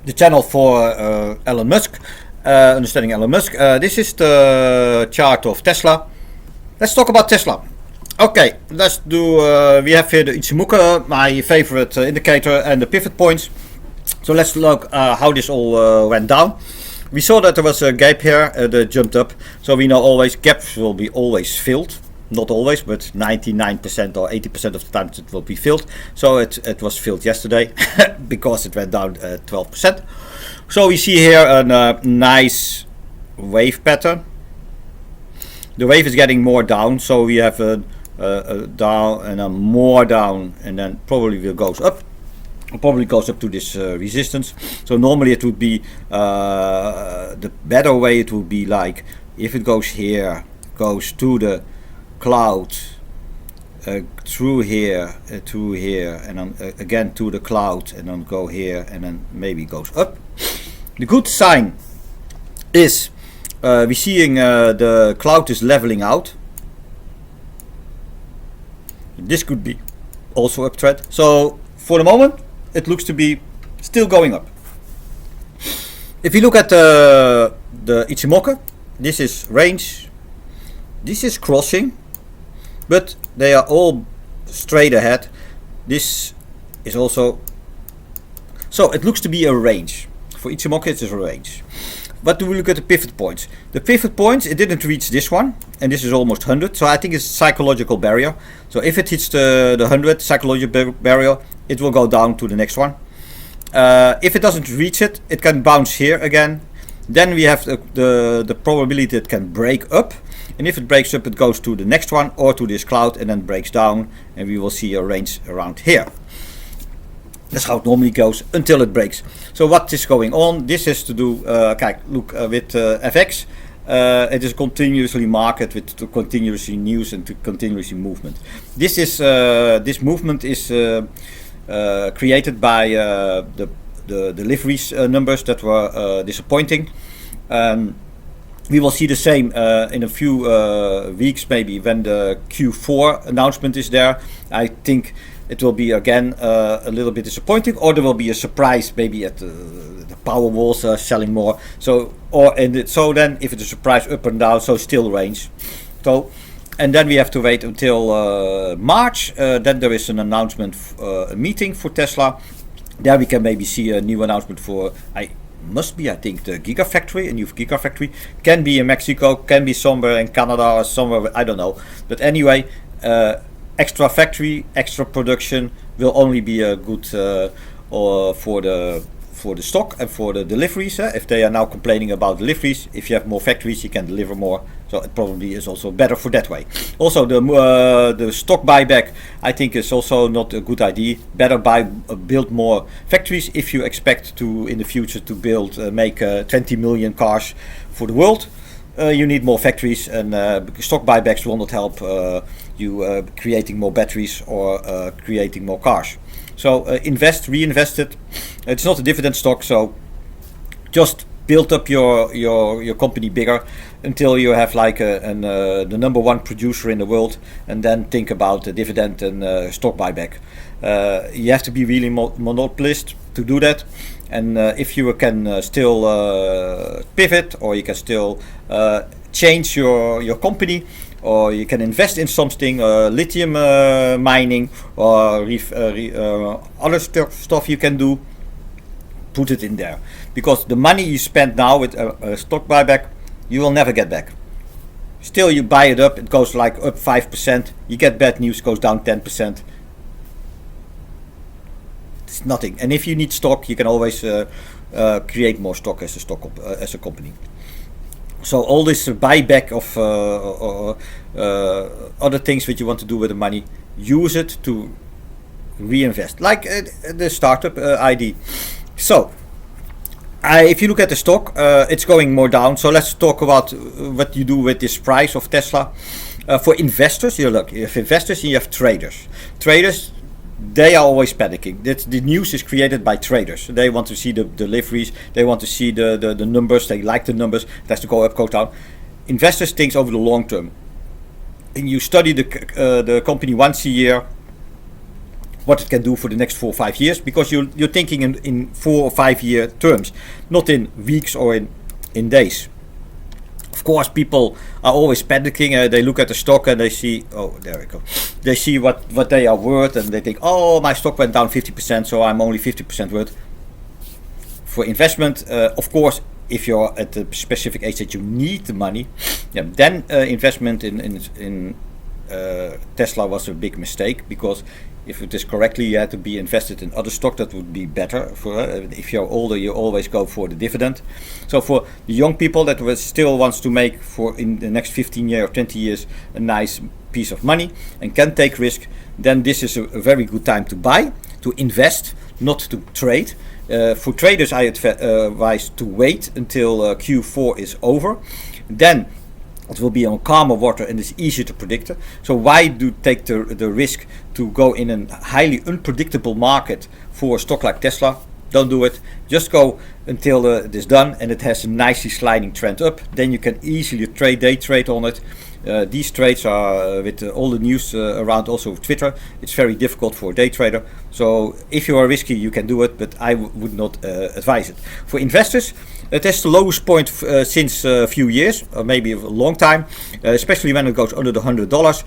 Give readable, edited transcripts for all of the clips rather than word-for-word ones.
the channel for Elon Musk, understanding Elon Musk. This is the chart of Tesla. Let's talk about Tesla. Okay, let's do. We have here the Ichimoku, my favorite indicator, and the pivot points. So let's look how this all went down. We saw that there was a gap here that jumped up. So we know always gaps will be always filled. Not always, but 99% or 80% of the time it will be filled. So it was filled yesterday because it went down 12%. So we see here a nice wave pattern. The wave is getting more down, so we have a down and a more down, and then probably will goes up. It probably goes up to this resistance. So normally it would be the better way. It would be like if it goes here, goes to the cloud, through here, and then again to the cloud, and then go here, and then maybe goes up. The good sign is we're seeing the cloud is leveling out. This could be also up trend. So for the moment, it looks to be still going up. If you look at the Ichimoku, this is range. This is crossing, but they are all straight ahead. This is also, so it looks to be a range. For Ichimoku it is a range. But do we look at the pivot points? The pivot points, it didn't reach this one, and this is almost 100. So I think it's a psychological barrier. So if it hits the 100 psychological barrier, it will go down to the next one. If it doesn't reach it, it can bounce here again. Then we have the probability it can break up. And if it breaks up, it goes to the next one or to this cloud and then breaks down, and we will see a range around here. That's how it normally goes until it breaks. So what is going on? This has to do, look with FX. It is continuously market with continuously news and to continuously movement. This is this movement is created by the deliveries numbers that were disappointing. We will see the same in a few weeks, maybe when the Q4 announcement is there. I think it will be again a little bit disappointing, or there will be a surprise maybe at the power walls selling more. So so then if it's a surprise up and down, so still range. So and then we have to wait until March. Then there is an announcement, a meeting for Tesla. There we can maybe see a new announcement for I think the Gigafactory, a new Gigafactory. Can be in Mexico, can be somewhere in Canada or somewhere, I don't know. But anyway, extra factory, extra production will only be a good for the stock and for the deliveries. If they are now complaining about deliveries, if you have more factories, you can deliver more. So it probably is also better for that way. Also, the stock buyback, I think, is also not a good idea. Better build more factories if you expect to in the future to make 20 million cars for the world. You need more factories, and stock buybacks will not help you creating more batteries or creating more cars. So reinvest it. It's not a dividend stock, so just build up your company bigger until you have like the number one producer in the world, and then think about the dividend and stock buyback. You have to be really monopolist to do that. And if you can still pivot, or you can still change your company, or you can invest in something, lithium mining, or other stuff you can do, put it in there. Because the money you spend now with a stock buyback, you will never get back. Still, you buy it up, it goes like up 5%. You get bad news, goes down 10%. It's nothing. And if you need stock, you can always create more stock as a company. So all this buyback of other things that you want to do with the money, use it to reinvest, like the startup ID. So if you look at the stock, it's going more down. So let's talk about what you do with this price of Tesla. For investors, you have investors and you have traders. Traders, they are always panicking. The news is created by traders. They want to see the deliveries. They want to see the numbers. They like the numbers. It has to go up, go down. Investors think over the long term. And you study the company once a year. what it can do for the next 4 or 5 years, because you're thinking in 4 or 5 year terms, not in weeks or in days. Of course, people are always panicking. They look at the stock and they see, oh, there we go. They see what they are worth, and they think, oh, my stock went down 50%, so I'm only 50% worth. For investment, of course, if you're at the specific age that you need the money, then investment in Tesla was a big mistake, because if it is correctly, you had to be invested in other stock that would be better. For if you're older, you always go for the dividend. So for the young people that still wants to make for in the next 15 years or 20 years a nice piece of money and can take risk, then this is a very good time to buy, to invest, not to trade. For traders, I advise to wait until Q4 is over. Then it will be on calmer water and it's easier to predict. So why do take the risk to go in a highly unpredictable market for a stock like Tesla? Don't do it. Just go until it is done and it has a nicely sliding trend up. Then you can easily day trade on it. These trades are with all the news around, also with Twitter. It's very difficult for a day trader. So if you are risky, you can do it, but I would not advise it. For investors, it is the lowest point since a few years, or maybe a long time, especially when it goes under the $100.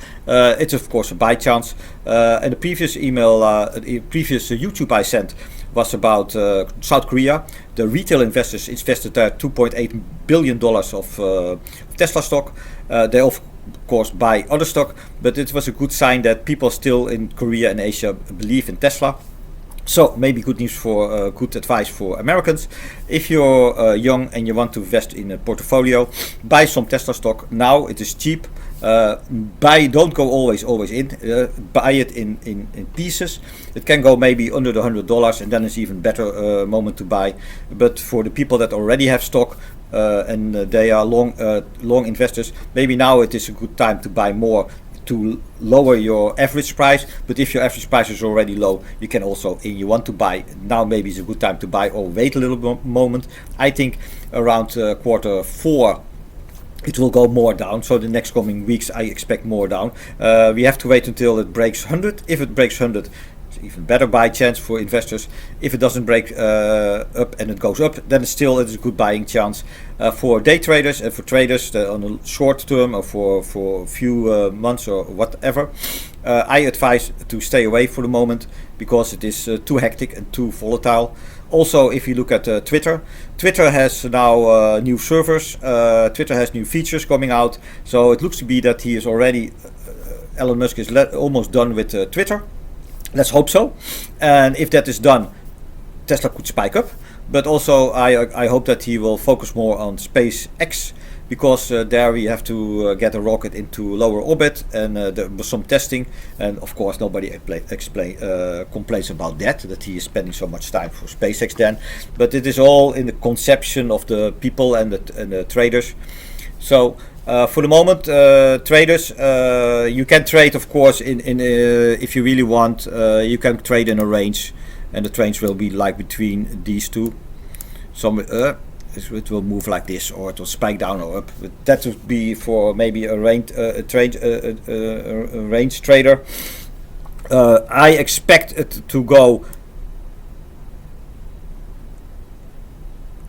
It's of course a buy chance. And the previous previous YouTube I sent was about South Korea. The retail investors invested there $2.8 billion of Tesla stock. They of course buy other stock, but it was a good sign that people still in Korea and Asia believe in Tesla. So maybe good news for good advice for Americans. If you're young and you want to invest in a portfolio, buy some Tesla stock now. It is cheap. Don't go always in. Buy it in pieces. It can go maybe under the $100, and then it's even better moment to buy. But for the people that already have stock and they are long investors, maybe now it is a good time to buy more, to lower your average price. But if your average price is already low, you can also, if you want to buy now, maybe it's a good time to buy, or wait a little moment. I think around Q4 it will go more down. So the next coming weeks I expect more down. We have to wait until it breaks 100. If it breaks 100, it's even better buy chance for investors. If it doesn't break up and it goes up, then it's a good buying chance for day traders and for traders on a short term, or for a few months or whatever. I advise to stay away for the moment, because it is too hectic and too volatile. Also, if you look at Twitter has now new servers. Twitter has new features coming out. So it looks to be that he is already, Elon Musk is almost done with Twitter. Let's hope so. And if that is done, Tesla could spike up. But also I hope that he will focus more on SpaceX, because there we have to get a rocket into lower orbit, and there was some testing, and of course nobody complains about that he is spending so much time for SpaceX then. But it is all in the conception of the people and the traders. So for the moment, traders, you can trade, of course, if you really want, you can trade in a range, and the range will be like between these two. It will move like this, or it will spike down or up. But that would be for maybe a range trader. I expect it to go,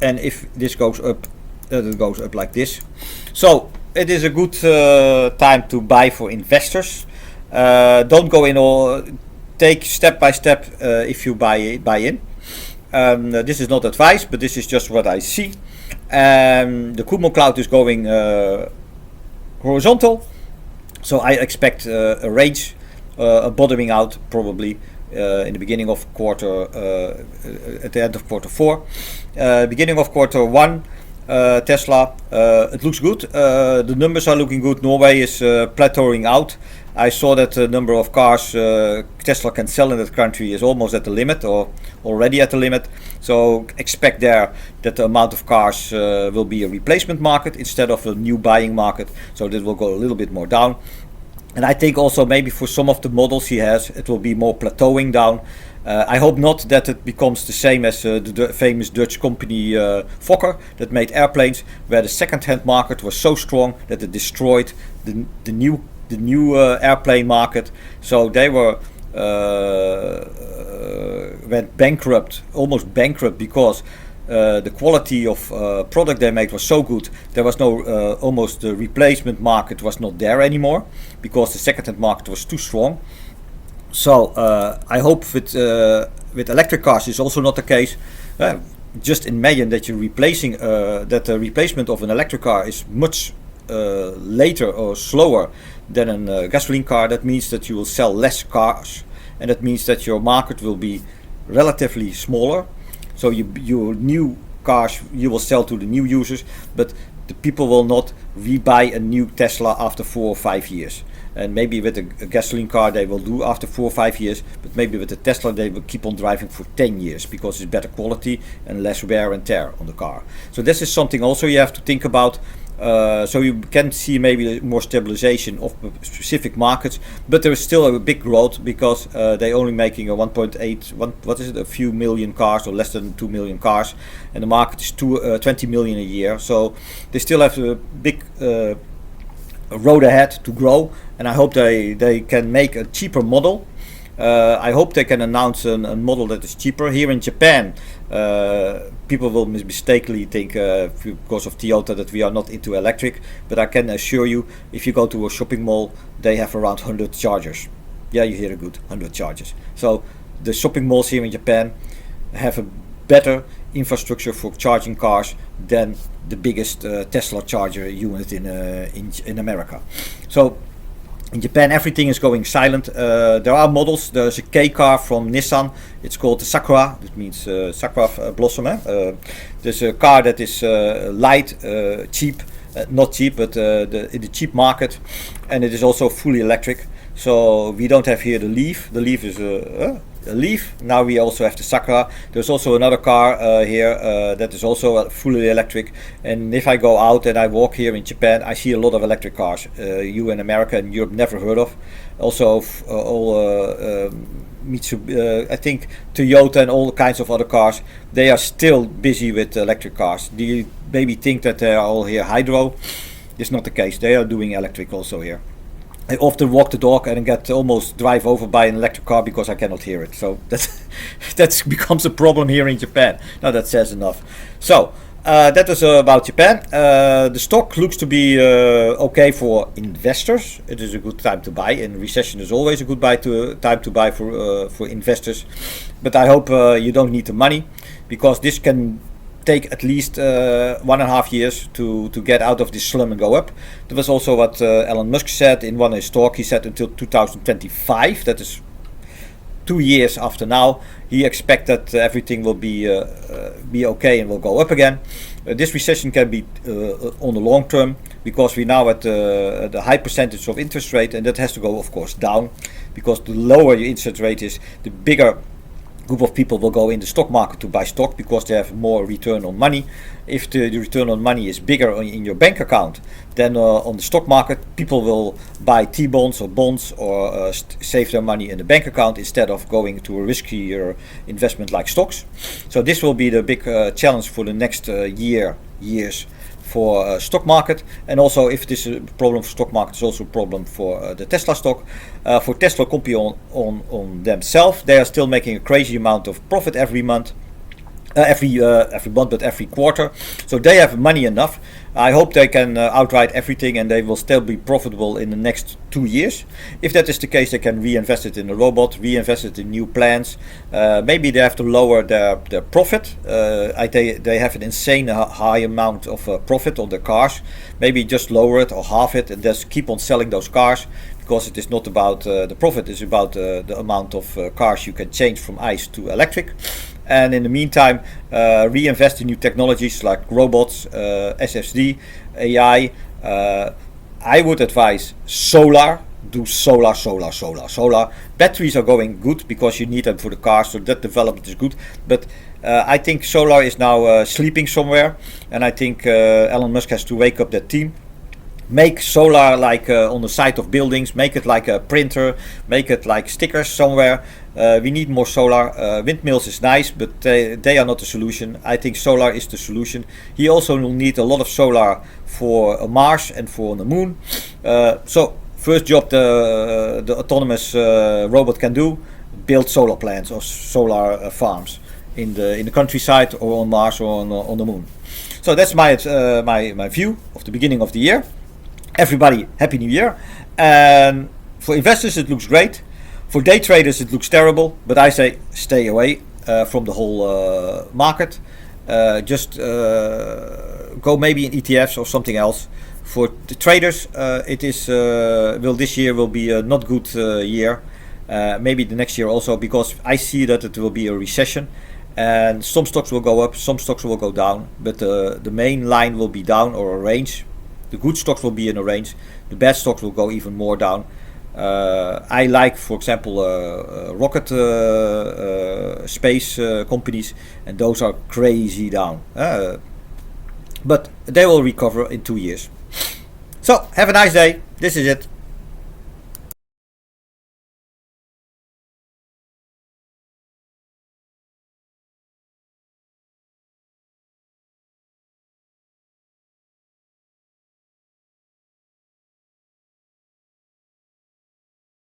and if this goes up, it goes up like this. So it is a good time to buy for investors. Don't go in all. Take step by step if you buy in. This is not advice, but this is just what I see. The Kumo cloud is going horizontal, so I expect a range, a bottoming out probably in the beginning of at the end of Q4, beginning of Q1. Tesla, it looks good. The numbers are looking good. Norway is plateauing out. I saw that the number of cars Tesla can sell in that country is almost at the limit, or already at the limit. So expect there that the amount of cars will be a replacement market instead of a new buying market. So that will go a little bit more down. And I think also maybe for some of the models he has, it will be more plateauing down. I hope not that it becomes the same as the famous Dutch company Fokker that made airplanes, where the second-hand market was so strong that it destroyed the new airplane market. So they were went bankrupt, almost bankrupt, because the quality of product they made was so good. There was no almost the replacement market was not there anymore because the second-hand market was too strong. So I hope with electric cars is also not the case. Just imagine that you're replacing that the replacement of an electric car is much later or slower than a gasoline car. That means that you will sell less cars, and that means that your market will be relatively smaller. So your new cars you will sell to the new users, but the people will not rebuy a new Tesla after 4 or 5 years. And maybe with a gasoline car they will do after 4 or 5 years, but maybe with a Tesla they will keep on driving for 10 years because it's better quality and less wear and tear on the car. So this is something also you have to think about. So you can see maybe more stabilization of specific markets, but there is still a big growth because they're only making a 1.8, a few million cars or less than 2 million cars, and the market is 20 million a year. So they still have a big road ahead to grow, and I hope they can make a cheaper model. I hope they can announce a model that is cheaper. Here in Japan, people will mistakenly think because of Toyota that we are not into electric, but I can assure you, if you go to a shopping mall, they have around 100 chargers. Yeah, you hear it good, 100 chargers. So the shopping malls here in Japan have a better infrastructure for charging cars than the biggest Tesla charger unit in America. So in Japan, everything is going silent. There are models. There's a K car from Nissan. It's called the Sakura. That means Sakura blossom. There's a car that is light, cheap, not cheap, but in the cheap market, and it is also fully electric. So we don't have here the Leaf. The Leaf is a Leaf. Now we also have the Sakura. There's also another car here that is also fully electric. And if I go out and I walk here in Japan, I see a lot of electric cars. You in America and Europe never heard of. Also all Mitsubishi, I think Toyota and all kinds of other cars, they are still busy with electric cars. Do you maybe think that they are all here hydro? It's not the case. They are doing electric also here. I often walk the dog and get almost drive over by an electric car because I cannot hear it. So that becomes a problem here in Japan. Now that says enough. So that was about Japan. The stock looks to be okay for investors. It is a good time to buy, and recession is always a good time to buy for investors. But I hope you don't need the money, because this can take at least 1.5 years to get out of this slum and go up. That was also what Elon Musk said in one of his talks. He said until 2025, that is 2 years after now, he expects that everything will be okay and will go up again. This recession can be on the long term, because we're now at the high percentage of interest rate, and that has to go, of course, down, because the lower your interest rate is, the bigger group of people will go in the stock market to buy stock, because they have more return on money. If the return on money is bigger in your bank account than on the stock market, people will buy T-bonds or bonds or save their money in the bank account instead of going to a riskier investment like stocks. So this will be the big challenge for the next years for stock market. And also, if this is a problem for stock market, it's also a problem for the Tesla stock. For Tesla company on themselves, they are still making a crazy amount of profit every month. Every month, but every quarter. So they have money enough. I hope they can outright everything, and they will still be profitable in the next 2 years. If that is the case, they can reinvest it in a robot, reinvest it in new plants. Maybe they have to lower their profit. They have an insane high amount of profit on their cars. Maybe just lower it or half it, and just keep on selling those cars, because it is not about the profit, it's about the amount of cars you can change from ICE to electric. And in the meantime, reinvest in new technologies like robots, SSD, AI. I would advise solar. Do solar. Batteries are going good because you need them for the cars, so that development is good. But I think solar is now sleeping somewhere, and I think Elon Musk has to wake up that team. Make solar like on the side of buildings, make it like a printer, make it like stickers somewhere. We need more solar. Windmills is nice, but they are not the solution. I think solar is the solution. He also will need a lot of solar for Mars and for the moon. So First job the autonomous robot can do, build solar plants or solar farms in the countryside or on Mars or on the moon. So that's my view of the beginning of the year. Everybody, Happy New Year. And for investors it looks great. For day traders it looks terrible, but I say stay away from the whole market. Just go maybe in ETFs or something else. For the traders, this year will be a not good year. Maybe the next year also, because I see that it will be a recession, and some stocks will go up, some stocks will go down, but the main line will be down, or a range. The good stocks will be in a range. The bad stocks will go even more down. I like, for example, rocket space companies, and those are crazy down. But they will recover in 2 years. So, have a nice day. This is it.